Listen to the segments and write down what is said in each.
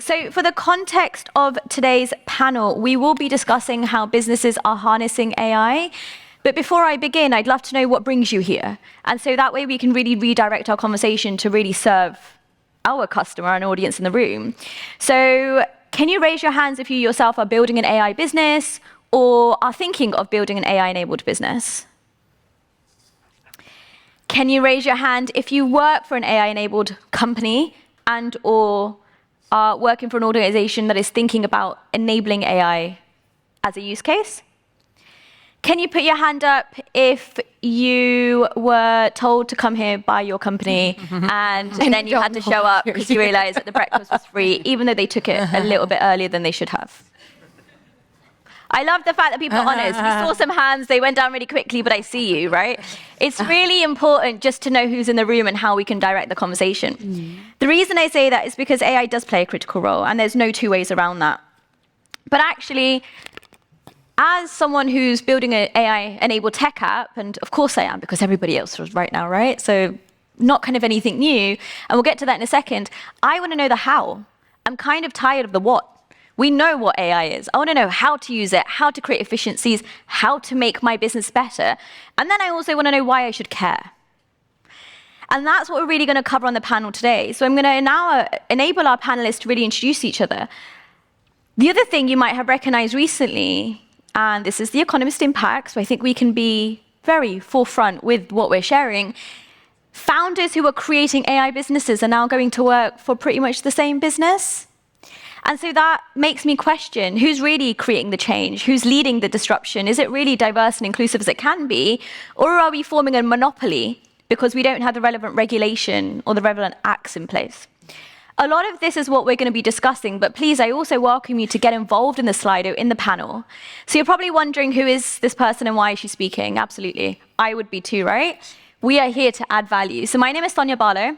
So for the context of today's panel, we will be discussing how businesses are harnessing AI. But before I begin, I'd love to know what brings you here. And so that way we can really redirect our conversation to really serve our customer and audience in the room. So can you raise your hands if you yourself are building an AI business or are thinking of building an AI-enabled business? Can you raise your hand if you work for an AI-enabled company and or are working for an organization that is thinking about enabling AI as a use case? Can you put your hand up if you were told to come here by your company and then you had to show up because you realized that the breakfast was free, even though they took it a little bit earlier than they should have? I love the fact that people are honest. We saw some hands, they went down really quickly, but I see you, right? It's really important just to know who's in the room and how we can direct the conversation. The reason I say that is because AI does play a critical role, and there's no two ways around that. But actually, as someone who's building an AI-enabled tech app, and of course I am, because everybody else is right now, right? So not kind of anything new, and we'll get to that in a second. I want to know the how. I'm kind of tired of the what. We know what AI is. I want to know how to use it, how to create efficiencies, how to make my business better. And then I also want to know why I should care. And that's what we're really going to cover on the panel today. So I'm going to now enable our panelists to really introduce each other. The other thing you might have recognized recently, and this is the Economist Impact, so I think we can be very forefront with what we're sharing. Founders who are creating AI businesses are now going to work for pretty much the same business. And so that makes me question, who's really creating the change? Who's leading the disruption? Is it really diverse and inclusive as it can be? Or are we forming a monopoly because we don't have the relevant regulation or the relevant acts in place? A lot of this is what we're going to be discussing, but please, I also welcome you to get involved in the Slido, in the panel. So you're probably wondering, who is this person and why is she speaking? Absolutely. I would be too, right? We are here to add value. So my name is Sonia Barlow.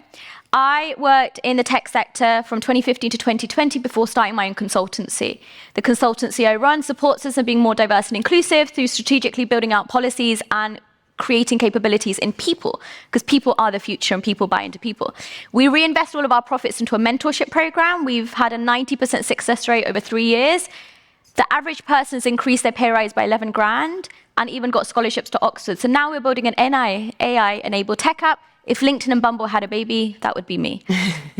I worked in the tech sector from 2015 to 2020 before starting my own consultancy. The consultancy I run supports us in being more diverse and inclusive through strategically building out policies and creating capabilities in people, because people are the future and people buy into people. We reinvest all of our profits into a mentorship program. We've had a 90% success rate over 3 years. The average person's increased their pay rise by 11 grand and even got scholarships to Oxford. So now we're building an AI-enabled tech app. If LinkedIn and Bumble had a baby, that would be me.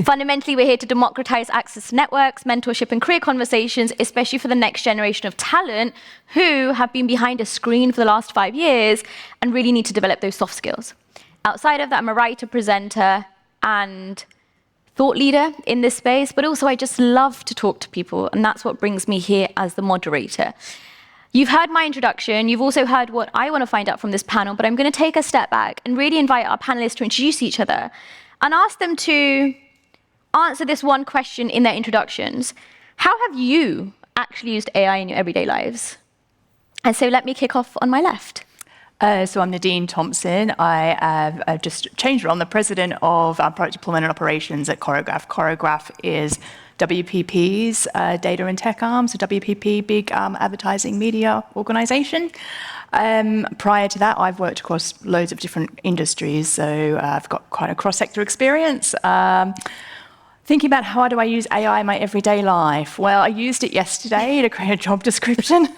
Fundamentally, we're here to democratize access to networks, mentorship, and career conversations, especially for the next generation of talent who have been behind a screen for the last 5 years and really need to develop those soft skills. Outside of that, I'm a writer, presenter, and thought leader in this space, but also I just love to talk to people, and that's what brings me here as the moderator. You've heard my introduction, you've also heard what I want to find out from this panel, but I'm going to take a step back and really invite our panelists to introduce each other and ask them to answer this one question in their introductions. How have you actually used AI in your everyday lives? And so let me kick off on my left. So I'm Nadine Thompson. I have just changed role. I'm the president of product deployment and operations at Choreograph. Choreograph is WPP's data and tech arm, so WPP, big advertising media organization. Prior to that, I've worked across loads of different industries, so I've got quite a cross-sector experience. Thinking about how do I use AI in my everyday life? Well, I used it yesterday to create a job description.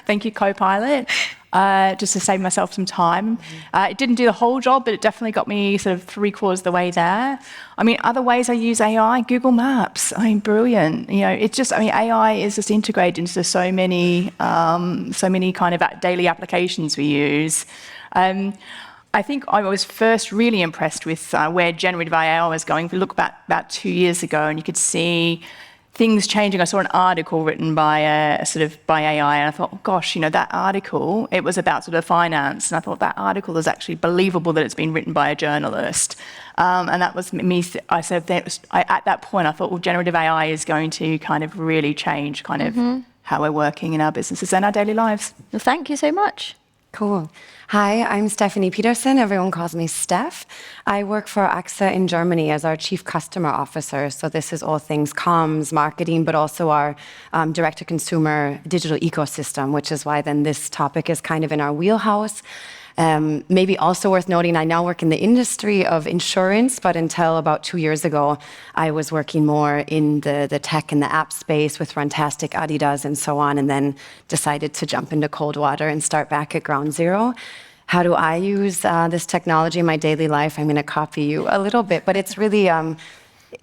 Thank you, Copilot. Just to save myself some time. It didn't do the whole job, but it definitely got me sort of 3/4 of the way there. I mean, other ways I use AI, Google Maps. I mean, brilliant. You know, it's just, I mean, AI is just integrated into so many kind of daily applications we use. I think I was first really impressed with where generative AI was going. If you look back about 2 years ago, and you could see things changing. I saw an article written by AI, and I thought, oh, gosh, you know, that article, it was about sort of finance, and I thought that article is actually believable that it's been written by a journalist. And that was me. At that point, I thought, well, generative AI is going to kind of really change kind of how we're working in our businesses and our daily lives. Well, thank you so much. Cool. Hi, I'm Stephanie Peterson. Everyone calls me Steph. I work for AXA in Germany as our Chief Customer Officer. So this is all things comms, marketing, but also our direct-to-consumer digital ecosystem, which is why then this topic is kind of in our wheelhouse. Maybe also worth noting, I now work in the industry of insurance, but until about 2 years ago, I was working more in the tech and the app space with Runtastic, Adidas, and so on, and then decided to jump into cold water and start back at ground zero. How do I use this technology in my daily life? I'm going to copy you a little bit, but it's really,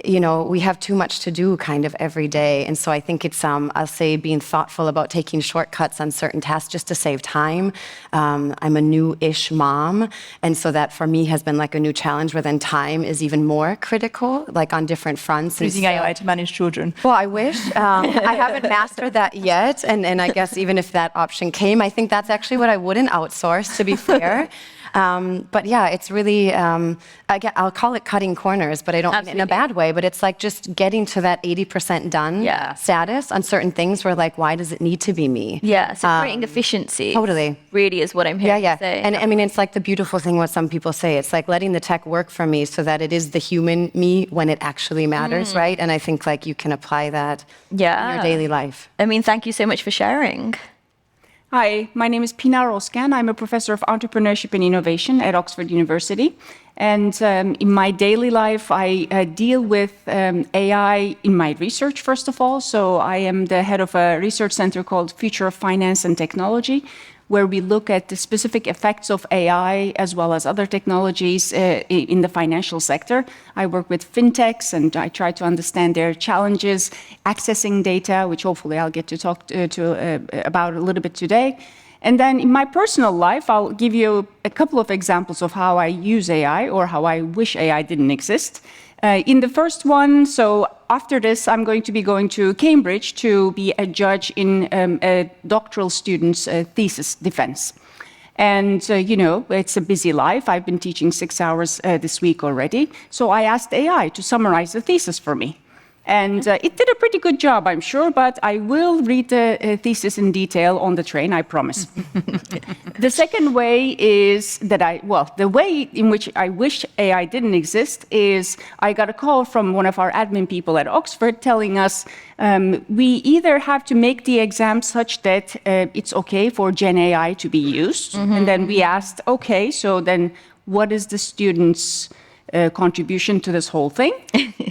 we have too much to do kind of every day. And so I think it's, I'll say, being thoughtful about taking shortcuts on certain tasks just to save time. I'm a new-ish mom. And so that for me has been like a new challenge where then time is even more critical, like on different fronts. Using AI to manage children. Well, I wish. I haven't mastered that yet. And I guess even if that option came, I think that's actually what I wouldn't outsource, to be fair. But yeah, it's really, I'll call it cutting corners, but I don't mean it in a bad way, but it's like just getting to that 80% done status on certain things where like, why does it need to be me? Yeah, so creating efficiency. Totally. Really is what I'm hearing you say. And I mean, it's like the beautiful thing what some people say, it's like letting the tech work for me so that it is the human me when it actually matters, right? And I think like you can apply that in your daily life. I mean, thank you so much for sharing. Hi, my name is Pinar Oskan. I'm a professor of entrepreneurship and innovation at Oxford University. And in my daily life, I deal with AI in my research, first of all. So I am the head of a research center called Future of Finance and Technology, where we look at the specific effects of AI as well as other technologies in the financial sector. I work with fintechs and I try to understand their challenges, accessing data, which hopefully I'll get to talk about a little bit today. And then in my personal life, I'll give you a couple of examples of how I use AI or how I wish AI didn't exist. In the first one, so after this, I'm going to be going to Cambridge to be a judge in a doctoral student's thesis defense. And, it's a busy life. I've been teaching 6 hours this week already. So I asked AI to summarize the thesis for me. And it did a pretty good job, I'm sure, but I will read the thesis in detail on the train, I promise. The second way is that the way in which I wish AI didn't exist is I got a call from one of our admin people at Oxford telling us we either have to make the exam such that it's okay for Gen AI to be used. And then we asked, okay, so then what is the student's contribution to this whole thing,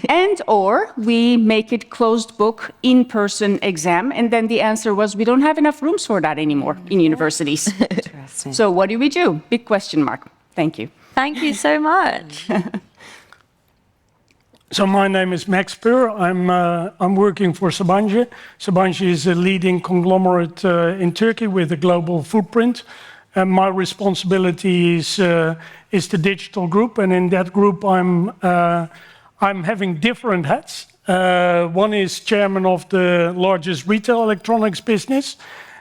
and or we make it closed book in-person exam, and then the answer was we don't have enough rooms for that anymore in universities. Interesting. So what do we do? Big question mark. Thank you. Thank you so much. So my name is Max Pur. I'm working for Sabanci. Sabanci is a leading conglomerate in Turkey with a global footprint. And my responsibility is the digital group, and in that group I'm having different hats. One is chairman of the largest retail electronics business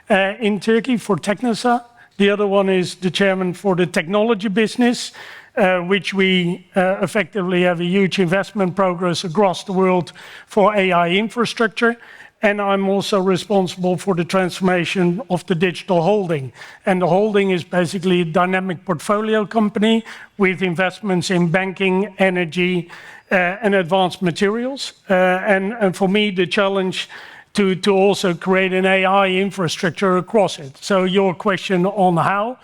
in Turkey for Teknosa. The other one is the chairman for the technology business, which we effectively have a huge investment progress across the world for AI infrastructure. And I'm also responsible for the transformation of the digital holding. And the holding is basically a dynamic portfolio company with investments in banking, energy, and advanced materials. And for me, the challenge to also create an AI infrastructure across it. So your question on how,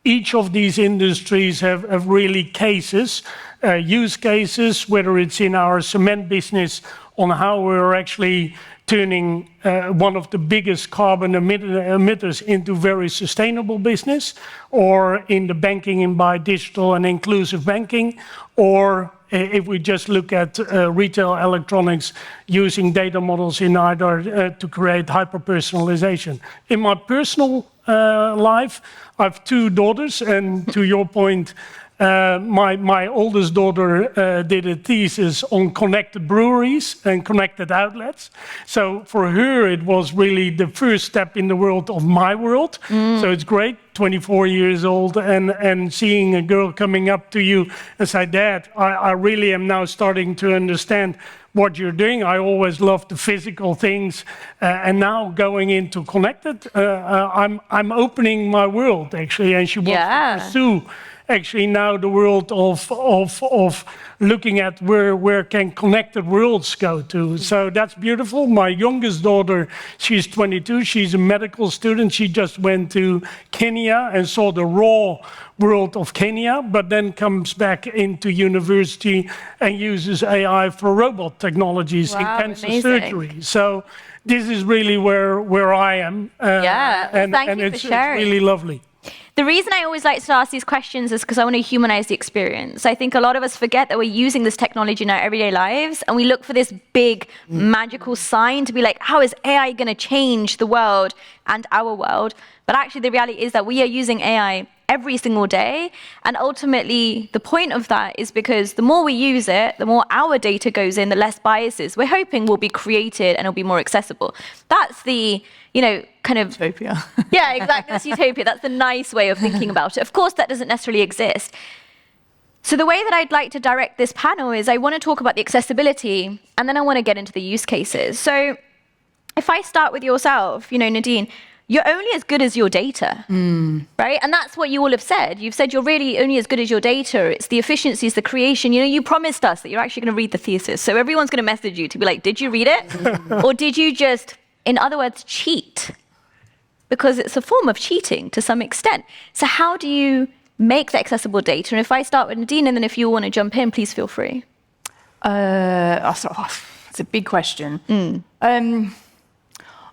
each of these industries have really cases, use cases, whether it's in our cement business on how we're actually turning one of the biggest carbon emitters into very sustainable business, or in the banking and by digital and inclusive banking, or if we just look at retail electronics using data models in either to create hyper-personalization. In my personal life, I have 2 daughters, and to your point, my oldest daughter did a thesis on connected breweries and connected outlets. So for her, it was really the first step in the world of my world. So it's great, 24 years old, and seeing a girl coming up to you and say, Dad, I really am now starting to understand what you're doing. I always loved the physical things, and now going into connected, I'm opening my world, actually, and she wants to pursue actually now the world of looking at where can connected worlds go to. So that's beautiful. My youngest daughter, she's 22. She's a medical student. She just went to Kenya and saw the raw world of Kenya, but then comes back into university and uses AI for robot technologies in cancer surgery. So this is really where I am. Thank you for sharing. It's really lovely. The reason I always like to ask these questions is because I want to humanize the experience. I think a lot of us forget that we're using this technology in our everyday lives, and we look for this big magical sign to be like, how is AI going to change the world and our world? But actually the reality is that we are using AI every single day, and ultimately the point of that is because the more we use it, the more our data goes in, the less biases we're hoping will be created and it'll be more accessible. That's the, kind of Utopia. Yeah, exactly. That's utopia. That's the nice way of thinking about it. Of course, that doesn't necessarily exist. So the way that I'd like to direct this panel is I want to talk about the accessibility, and then I want to get into the use cases. So if I start with yourself, Nadine, you're only as good as your data, right? And that's what you all have said. You've said you're really only as good as your data. It's the efficiencies, the creation. You promised us that you're actually going to read the thesis. So everyone's going to message you to be like, did you read it? Or did you just, in other words, cheat? Because it's a form of cheating to some extent. So how do you make the accessible data? And if I start with Nadine, and then if you want to jump in, please feel free. It's a big question.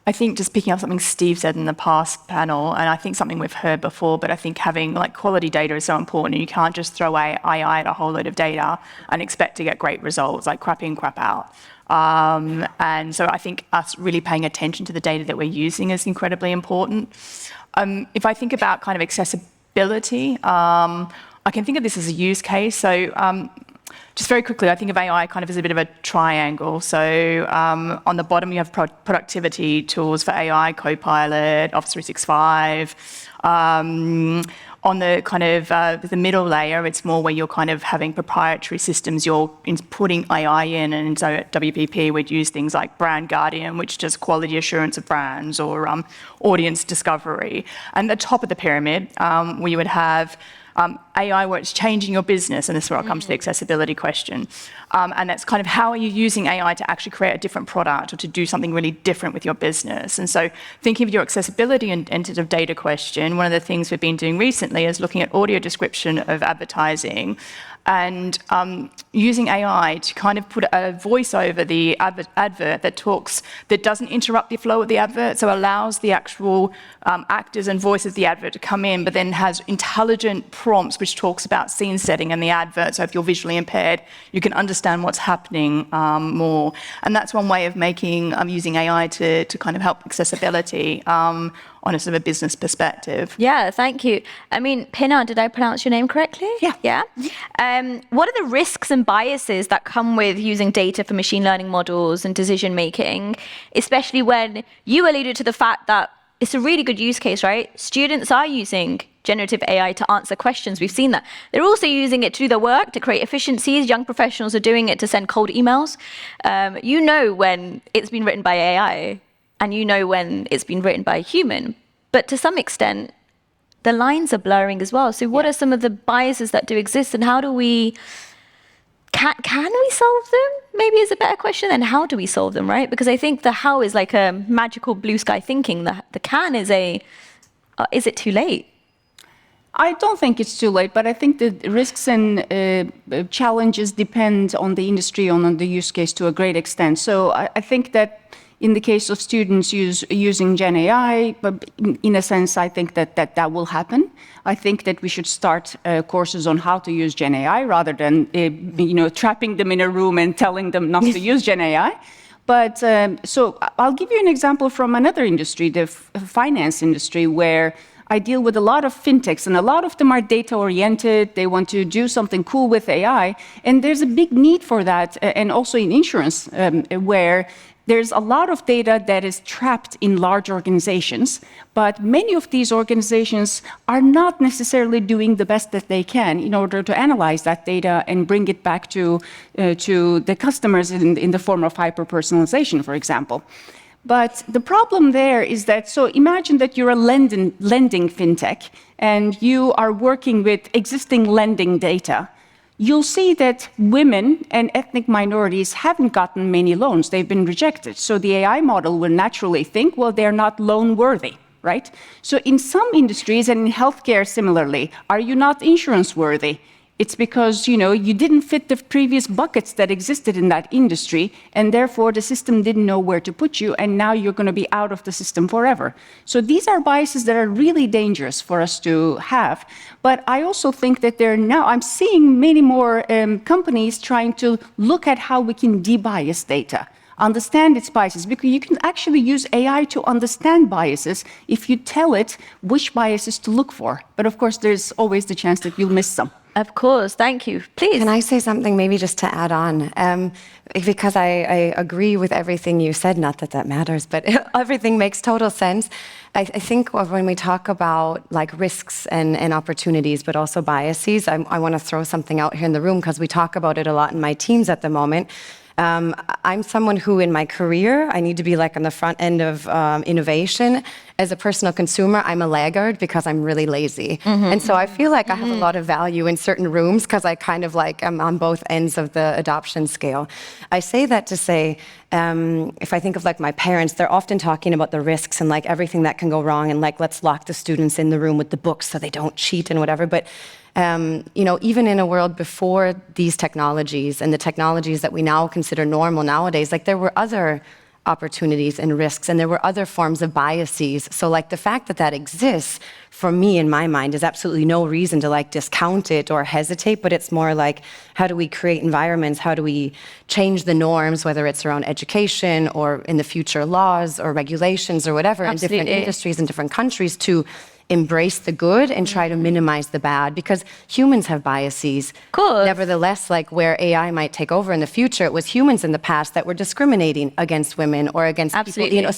I think just picking up something Steve said in the past panel, and I think something we've heard before, but I think having quality data is so important, and you can't just throw AI at a whole load of data and expect to get great results, like crap in, crap out. And so I think us really paying attention to the data that we're using is incredibly important. If I think about kind of accessibility, I can think of this as a use case. So just very quickly, I think of AI kind of as a bit of a triangle. So on the bottom, you have productivity tools for AI, Copilot, Office 365. On the kind of the middle layer, it's more where you're kind of having proprietary systems. You're putting AI in, and so at WPP, we'd use things like Brand Guardian, which does quality assurance of brands, or audience discovery. And at the top of the pyramid, we would have AI where it's changing your business, and this is where I'll come to the accessibility question. And that's kind of how are you using AI to actually create a different product or to do something really different with your business. And so thinking of your accessibility and entity of data question, one of the things we've been doing recently is looking at audio description of advertising and using AI to kind of put a voice over the advert that doesn't interrupt the flow of the advert, so allows the actual actors and voice of the advert to come in, but then has intelligent prompts which talks about scene setting and the advert. So if you're visually impaired, you can understand what's happening more. And that's one way of using AI to kind of help accessibility on a sort of a business perspective. Yeah, thank you. I mean, Pinar, did I pronounce your name correctly? Yeah. Yeah. What are the risks and biases that come with using data for machine learning models and decision making, especially when you alluded to the fact that it's a really good use case, right? Students are using generative AI to answer questions. We've seen that. They're also using it to do their work, to create efficiencies. Young professionals are doing it to send cold emails. You know when it's been written by AI, and you know when it's been written by a human. But to some extent, the lines are blurring as well. So what are some of the biases that do exist, and how do we, can we solve them? Maybe is a better question. And how do we solve them, right? Because I think the how is like a magical blue sky thinking. The can is is it too late? I don't think it's too late, but I think the risks and challenges depend on the industry, on the use case to a great extent. So I think that in the case of students using Gen AI, but in a sense, I think that will happen. I think that we should start courses on how to use Gen AI rather than trapping them in a room and telling them not to use Gen AI. But so I'll give you an example from another industry, the finance industry, where I deal with a lot of fintechs, and a lot of them are data-oriented. They want to do something cool with AI, and there's a big need for that, and also in insurance, where there's a lot of data that is trapped in large organizations, but many of these organizations are not necessarily doing the best that they can in order to analyze that data and bring it back to the customers in the form of hyper-personalization, for example. But the problem there is that, so imagine that you're a lending fintech and you are working with existing lending data. You'll see that women and ethnic minorities haven't gotten many loans. They've been rejected. So the AI model will naturally think, well, they're not loan worthy, right? So in some industries and in healthcare similarly, are you not insurance worthy? It's because, you didn't fit the previous buckets that existed in that industry, and therefore the system didn't know where to put you, and now you're going to be out of the system forever. So these are biases that are really dangerous for us to have. But I also think that I'm seeing many more companies trying to look at how we can debias data, understand its biases, because you can actually use AI to understand biases if you tell it which biases to look for. But of course, there's always the chance that you'll miss some. Of course, thank you. Please. Can I say something maybe just to add on? Because I agree with everything you said, not that that matters, but everything makes total sense. I think when we talk about like risks and opportunities, but also biases, I want to throw something out here in the room because we talk about it a lot in my teams at the moment. I'm someone who in my career, I need to be like on the front end of innovation. As a personal consumer, I'm a laggard because I'm really lazy. And so I feel like I have a lot of value in certain rooms because I kind of like am on both ends of the adoption scale. I say that to say, if I think of like my parents, they're often talking about the risks and like everything that can go wrong and like, let's lock the students in the room with the books so they don't cheat and whatever. But even in a world before these technologies and the technologies that we now consider normal nowadays, like there were other opportunities and risks and there were other forms of biases. So like the fact that that exists for me in my mind is absolutely no reason to like discount it or hesitate, but it's more like how do we create environments, how do we change the norms, whether it's around education or in the future laws or regulations or whatever in different industries and different countries to embrace the good and try to minimize the bad, because humans have biases. Cool. Nevertheless, like where AI might take over in the future, it was humans in the past that were discriminating against women or against people.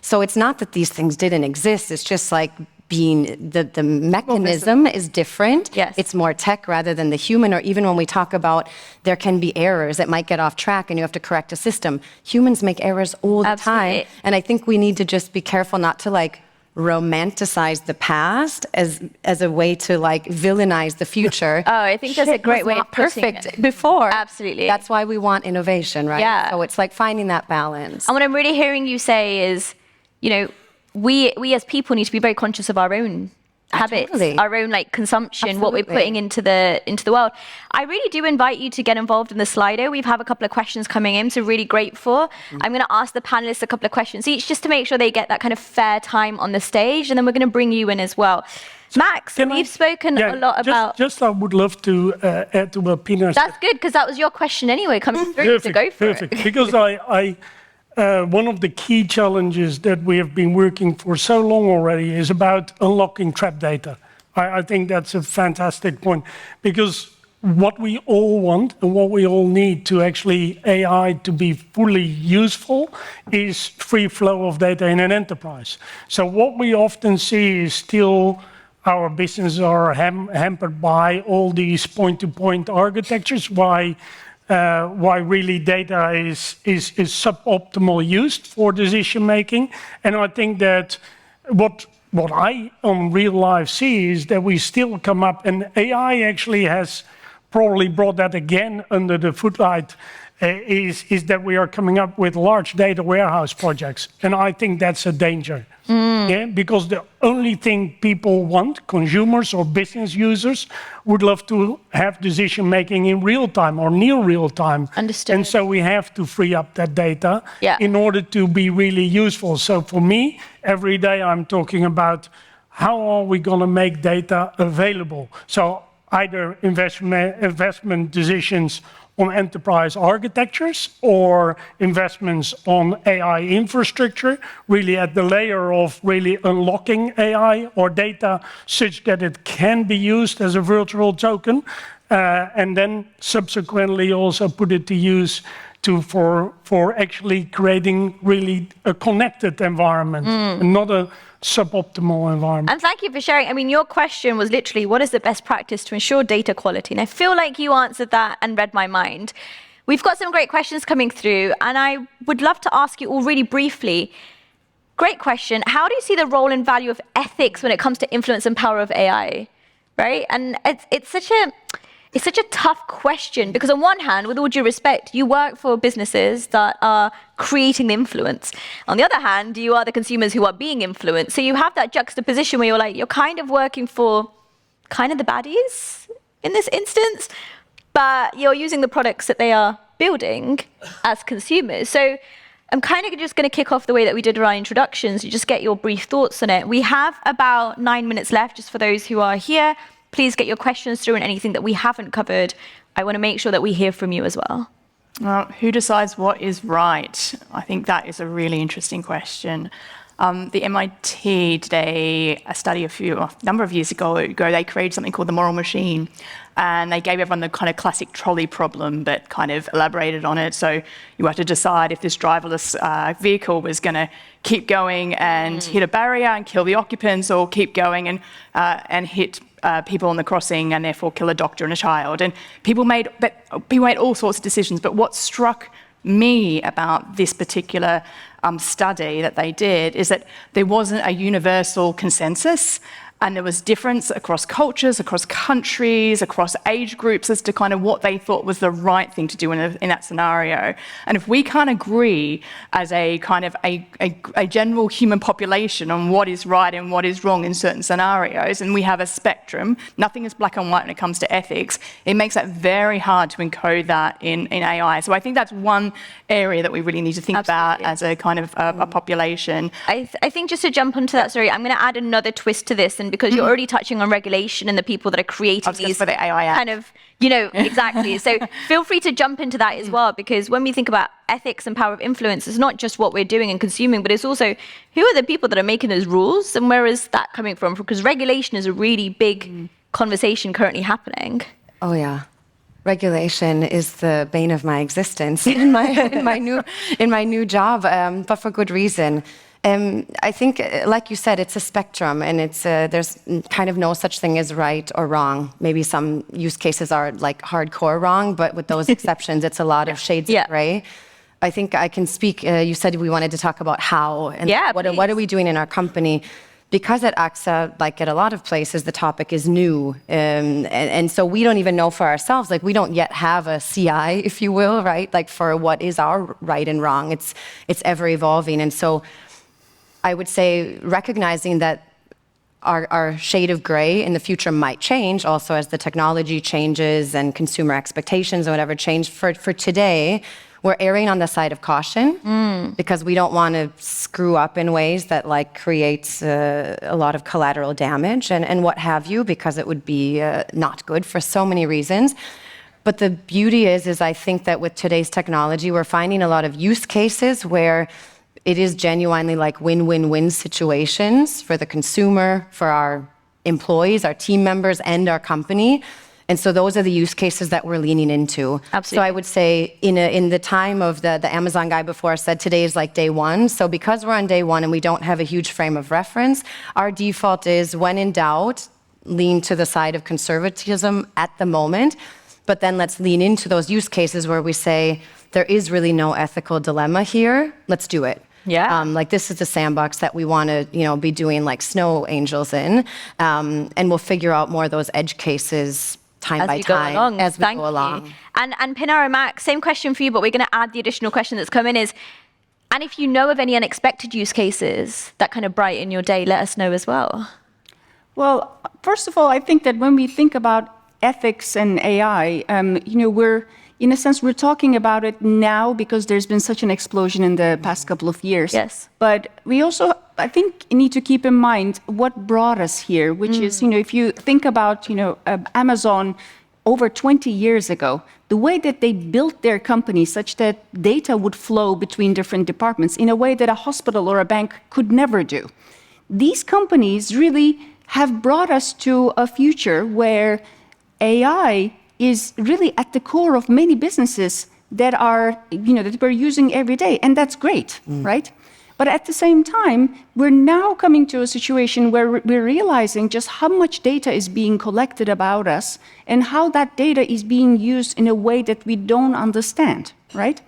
So it's not that these things didn't exist. It's just like being the mechanism is different. Yes. It's more tech rather than the human. Or even when we talk about there can be errors that might get off track and you have to correct a system. Humans make errors all the time. And I think we need to just be careful not to like romanticize the past as a way to like villainize the future. Oh, I think that's a great way of putting perfect it. Before. Absolutely. That's why we want innovation, right? Yeah. So it's like finding that balance. And what I'm really hearing you say is, we as people need to be very conscious of our own habits, our own like consumption, what we're putting into the world. I really do invite you to get involved in the Slido. We've have a couple of questions coming in, so really grateful. I'm going to ask the panelists a couple of questions each just to make sure they get that kind of fair time on the stage, and then we're going to bring you in as well. Max, we've spoken a lot about... I would love to add to what Pina said. That's good, because that was your question anyway, coming through, so go for it. Because one of the key challenges that we have been working for so long already is about unlocking trapped data. I think that's a fantastic point, because what we all want and what we all need to actually AI to be fully useful is free flow of data in an enterprise. So what we often see is still our businesses are hampered by all these point-to-point architectures, why really data is suboptimal used for decision making. And I think that what I on real life see is that we still come up, and AI actually has probably brought that again under the footlight, is that we are coming up with large data warehouse projects. And I think that's a danger. Yeah, because the only thing people want, consumers or business users, would love to have decision making in real time or near real time. Understood. And so we have to free up that data in order to be really useful. So for me, every day I'm talking about how are we going to make data available. So either investment decisions on enterprise architectures or investments on AI infrastructure, really at the layer of really unlocking AI or data such that it can be used as a virtual token, and then subsequently also put it to use for actually creating really a connected environment, and not a suboptimal environment. And thank you for sharing. I mean, your question was literally, what is the best practice to ensure data quality? And I feel like you answered that and read my mind. We've got some great questions coming through, and I would love to ask you all really briefly. Great question. How do you see the role and value of ethics when it comes to influence and power of AI? Right? And it's such a tough question because on one hand, with all due respect, you work for businesses that are creating the influence. On the other hand, you are the consumers who are being influenced. So you have that juxtaposition where you're kind of working for kind of the baddies in this instance, but you're using the products that they are building as consumers. So I'm kind of just going to kick off the way that we did our introductions. You just get your brief thoughts on it. We have about 9 minutes left, just for those who are here. Please get your questions through and anything that we haven't covered. I want to make sure that we hear from you as well. Well, who decides what is right? I think that is a really interesting question. The MIT did a study a number of years ago. They created something called the moral machine, and they gave everyone the kind of classic trolley problem, but kind of elaborated on it. So you had to decide if this driverless vehicle was going to keep going and hit a barrier and kill the occupants, or keep going and hit people on the crossing and therefore kill a doctor and a child. And people made all sorts of decisions. But what struck me about this particular study that they did is that there wasn't a universal consensus, and there was difference across cultures, across countries, across age groups as to kind of what they thought was the right thing to do in that scenario. And if we can't agree as a kind of a general human population on what is right and what is wrong in certain scenarios, and we have a spectrum, nothing is black and white when it comes to ethics, it makes that very hard to encode that in AI. So I think that's one area that we really need to think about as a kind of a population. I think just to jump onto that, sorry, I'm going to add another twist to this, and because you're already touching on regulation and the people that are creating these for the AI Act. kind of, exactly. So feel free to jump into that as well, because when we think about ethics and power of influence, it's not just what we're doing and consuming, but it's also who are the people that are making those rules and where is that coming from? Because regulation is a really big conversation currently happening. Oh, yeah. Regulation is the bane of my existence in my new job, but for good reason. I think, like you said, it's a spectrum, and there's kind of no such thing as right or wrong. Maybe some use cases are like hardcore wrong, but with those exceptions, it's a lot of shades of gray. I think I can speak. You said we wanted to talk about how and what are we doing in our company. Because at AXA, like at a lot of places, the topic is new. And so we don't even know for ourselves, like we don't yet have a CI, if you will, right? Like for what is our right and wrong. It's ever evolving. And so I would say recognizing that our shade of gray in the future might change also as the technology changes and consumer expectations and whatever change. For today, we're erring on the side of caution because we don't want to screw up in ways that like creates a lot of collateral damage and what have you, because it would be not good for so many reasons. But the beauty is I think that with today's technology, we're finding a lot of use cases where it is genuinely like win-win-win situations for the consumer, for our employees, our team members, and our company. And so those are the use cases that we're leaning into. Absolutely. So I would say in the time of the Amazon guy before said today is like day one. So because we're on day one and we don't have a huge frame of reference, our default is when in doubt, lean to the side of conservatism at the moment. But then let's lean into those use cases where we say there is really no ethical dilemma here. Let's do it. Yeah. Like this is the sandbox that we want to, be doing like snow angels in, and we'll figure out more of those edge cases time by time as we go along. And Pinar and Max, same question for you, but we're going to add the additional question that's come in is, and if you know of any unexpected use cases that kind of brighten your day, let us know as well. Well, first of all, I think that when we think about ethics and AI, in a sense, we're talking about it now because there's been such an explosion in the past couple of years. Yes. But we also, I think, need to keep in mind what brought us here, which is, if you think about, Amazon over 20 years ago, the way that they built their company such that data would flow between different departments in a way that a hospital or a bank could never do. These companies really have brought us to a future where AI is really at the core of many businesses that are, that we're using every day, and that's great, right? But at the same time, we're now coming to a situation where we're realizing just how much data is being collected about us and how that data is being used in a way that we don't understand, right?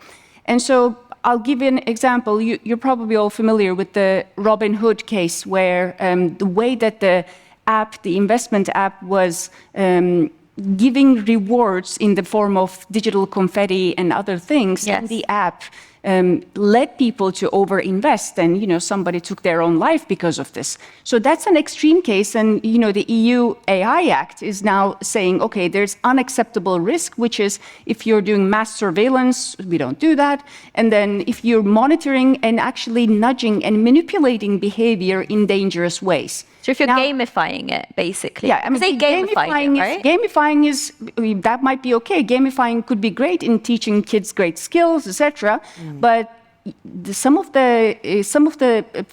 And so I'll give you an example. You're probably all familiar with the Robinhood case, where the way that the investment app was giving rewards in the form of digital confetti and other things, Yes. and the app led people to overinvest, and somebody took their own life because of this. So that's an extreme case, and the EU AI Act is now saying, okay, there's unacceptable risk, which is if you're doing mass surveillance, we don't do that, and then if you're monitoring and actually nudging and manipulating behavior in dangerous ways. So if you're Now- gamifying it, basically. Yeah, I mean, They gamifying it, right? Gamifying is that might be okay. Gamifying could be great in teaching kids great skills, etc. But some of the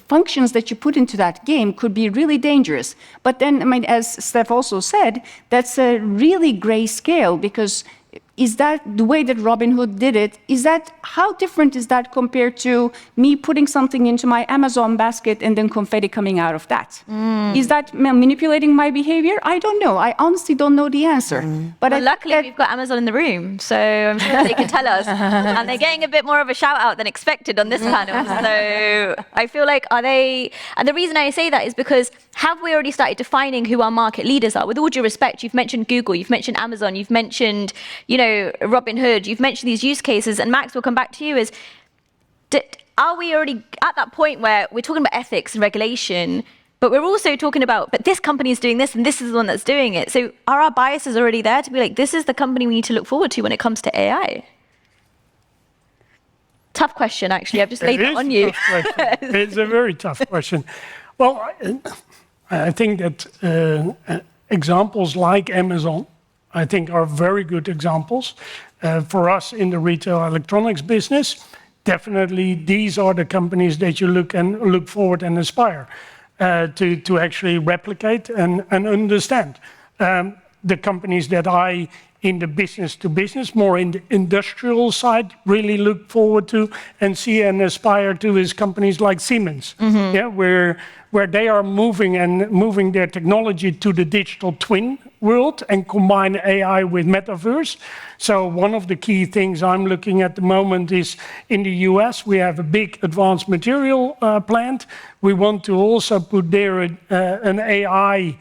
functions that you put into that game could be really dangerous. But then, I mean, as Steph also said, that's a really gray scale, because is that the way that Robinhood did it? How different is that compared to me putting something into my Amazon basket and then confetti coming out of that? Is that manipulating my behavior? I don't know. I honestly don't know the answer. But Well, luckily, we've got Amazon in the room, so I'm sure they can tell us. And they're getting a bit more of a shout out than expected on this panel. So I feel like, are they? And the reason I say that is because have we already started defining who our market leaders are? With all due respect, you've mentioned Google, you've mentioned Amazon, you've mentioned, Robinhood, you've mentioned these use cases, and Max, we'll come back to you. Are we already at that point where we're talking about ethics and regulation? But we're also talking about, but this company is doing this and this is the one that's doing it. So are our biases already there to be like, this is the company we need to look forward to when it comes to AI? Tough question, actually. I've just laid it on you. It's a very tough question. Well, I think that examples like Amazon, I think, are very good examples. For us in the retail electronics business, definitely these are the companies that you look forward and aspire to actually replicate and understand. The companies that I, in the business to business, more in the industrial side, really look forward to and see and aspire to is companies like Siemens, where they are moving their technology to the digital twin world and combine AI with metaverse. So one of the key things I'm looking at the moment is in the US, we have a big advanced material plant. We want to also put there an AI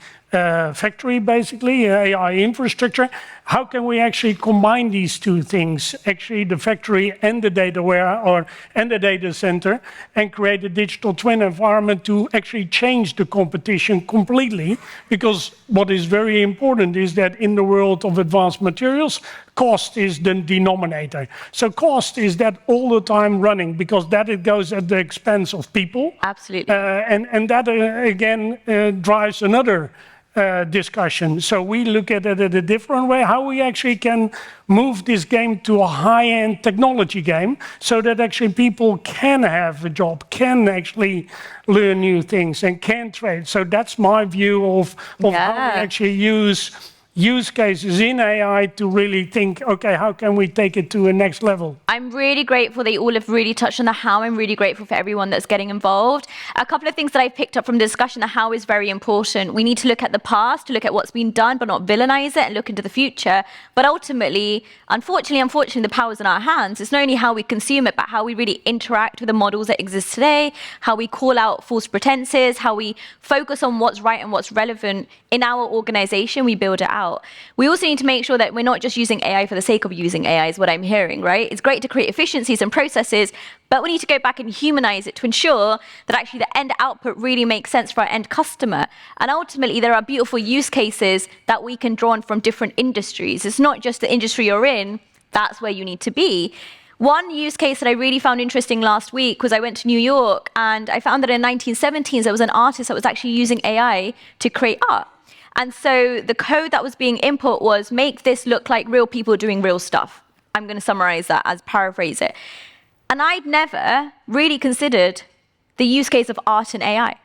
factory, basically, AI infrastructure. How can we actually combine these two things, actually the factory and the and the data center, and create a digital twin environment to actually change the competition completely? Because what is very important is that in the world of advanced materials, cost is the denominator. So cost is that all the time running, because that it goes at the expense of people. Absolutely. And that again drives another discussion. So we look at it in a different way, how we actually can move this game to a high-end technology game so that actually people can have a job, can actually learn new things and can trade. So that's my view of how we actually use cases in AI to really think, okay, how can we take it to a next level? I'm really grateful that you all have really touched on the how. I'm really grateful for everyone that's getting involved. A couple of things that I picked up from the discussion, the how is very important. We need to look at the past, to look at what's been done, but not villainize it and look into the future. But ultimately, unfortunately, the power's in our hands. It's not only how we consume it, but how we really interact with the models that exist today, how we call out false pretenses, how we focus on what's right and what's relevant in our organization, we build it out. We also need to make sure that we're not just using AI for the sake of using AI, is what I'm hearing, right? It's great to create efficiencies and processes, but we need to go back and humanize it to ensure that actually the end output really makes sense for our end customer. And ultimately, there are beautiful use cases that we can draw on from different industries. It's not just the industry you're in, that's where you need to be. One use case that I really found interesting last week was I went to New York and I found that in the 1970s, there was an artist that was actually using AI to create art. And so the code that was being input was, make this look like real people doing real stuff. I'm going to summarize that as paraphrase it. And I'd never really considered the use case of art and AI.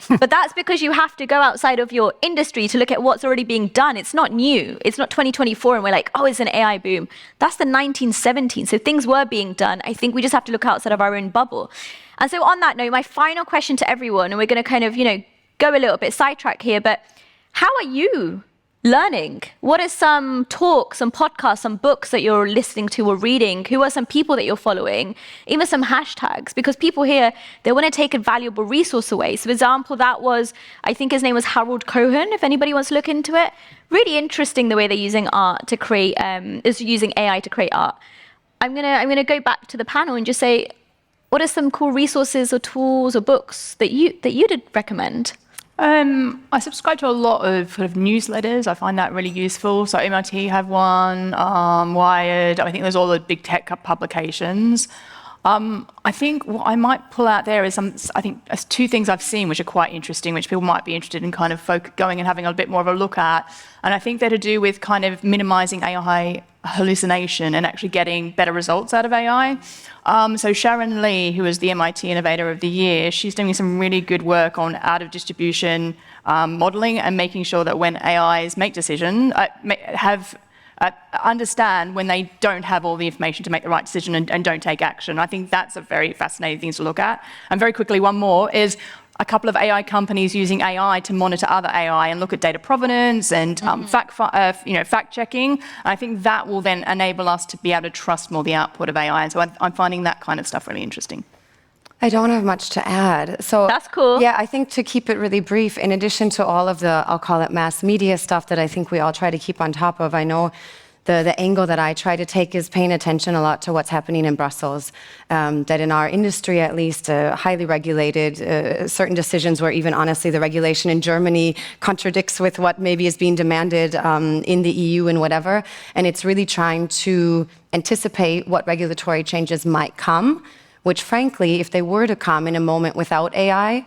But that's because you have to go outside of your industry to look at what's already being done. It's not new. It's not 2024 and we're like, oh, it's an AI boom. That's the 1917. So things were being done. I think we just have to look outside of our own bubble. And so on that note, my final question to everyone, and we're going to kind of, go a little bit sidetrack here, but how are you learning? What are some talks, some podcasts, some books that you're listening to or reading? Who are some people that you're following? Even some hashtags, because people here, they want to take a valuable resource away. So for example, that was, I think his name was Harold Cohen, if anybody wants to look into it. Really interesting the way they're using art to create, is using AI to create art. I'm gonna go back to the panel and just say, what are some cool resources or tools or books that you'd recommend? I subscribe to a lot of sort of newsletters. I find that really useful. So MIT have one, Wired. I think there's all the big tech publications. I think what I might pull out there is two things I've seen which are quite interesting, which people might be interested in kind of going and having a bit more of a look at. And I think they're to do with kind of minimizing AI hallucination and actually getting better results out of AI. So Sharon Lee, who is the MIT Innovator of the Year, she's doing some really good work on out-of-distribution modeling and making sure that when AIs make decisions, understand when they don't have all the information to make the right decision and don't take action. I think that's a very fascinating thing to look at. And very quickly, one more is a couple of AI companies using AI to monitor other AI and look at data provenance and fact checking. And I think that will then enable us to be able to trust more the output of AI. And so I'm finding that kind of stuff really interesting. I don't have much to add. So that's cool. Yeah, I think to keep it really brief, in addition to all of the, I'll call it mass media stuff that I think we all try to keep on top of, I know the angle that I try to take is paying attention a lot to what's happening in Brussels. That in our industry, at least, highly regulated, certain decisions where even honestly the regulation in Germany contradicts with what maybe is being demanded in the EU and whatever. And it's really trying to anticipate what regulatory changes might come, which frankly, if they were to come in a moment without AI,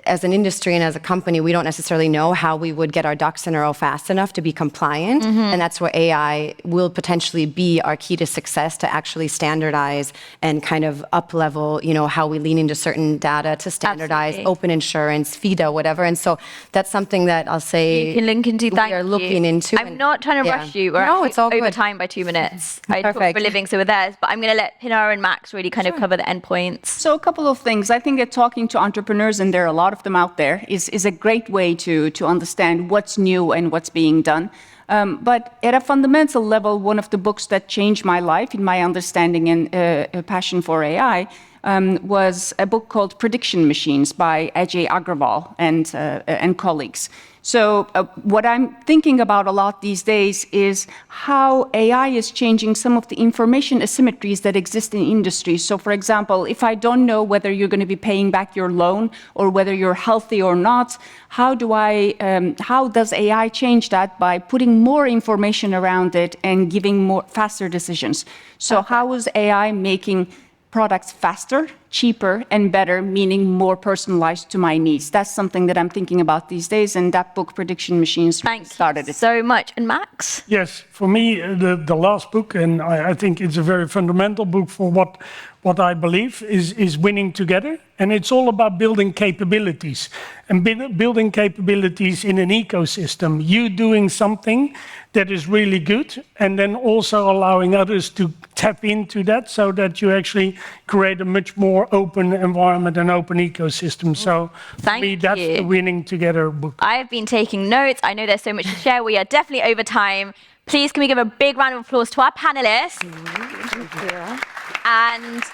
as an industry and as a company, we don't necessarily know how we would get our ducks in a row fast enough to be compliant. And that's where AI will potentially be our key to success, to actually standardize and kind of up-level, how we lean into certain data to standardize open insurance, FIDA, whatever. And so that's something that I'll say you can link into. we are looking into. I'm not trying to rush you. We're it's all over good. time by 2 minutes. I talk for a living, so we're there. But I'm going to let Pinar and Max really kind of cover the endpoints. So a couple of things. I think that talking to entrepreneurs, and there are a lot of them out there, is a great way to understand what's new and what's being done. But at a fundamental level, one of the books that changed my life in my understanding and passion for AI was a book called Prediction Machines by Ajay Agrawal and colleagues. So what I'm thinking about a lot these days is how AI is changing some of the information asymmetries that exist in industry. So for example, if I don't know whether you're going to be paying back your loan or whether you're healthy or not, how does AI change that by putting more information around it and giving more faster decisions? So how is AI making products faster, cheaper, and better, meaning more personalized to my needs? That's something that I'm thinking about these days, and that book, Prediction Machines, started it. So much. And Max? Yes, for me, the last book, and I think it's a very fundamental book for what I believe is Winning Together. And it's all about building capabilities and building capabilities in an ecosystem. You doing something that is really good and then also allowing others to tap into that so that you actually create a much more open environment and open ecosystem. So for me, that's the Winning Together book. I've been taking notes. I know there's so much to share. We are definitely over time. Please, can we give a big round of applause to our panelists? Thank you. And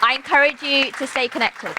I encourage you to stay connected.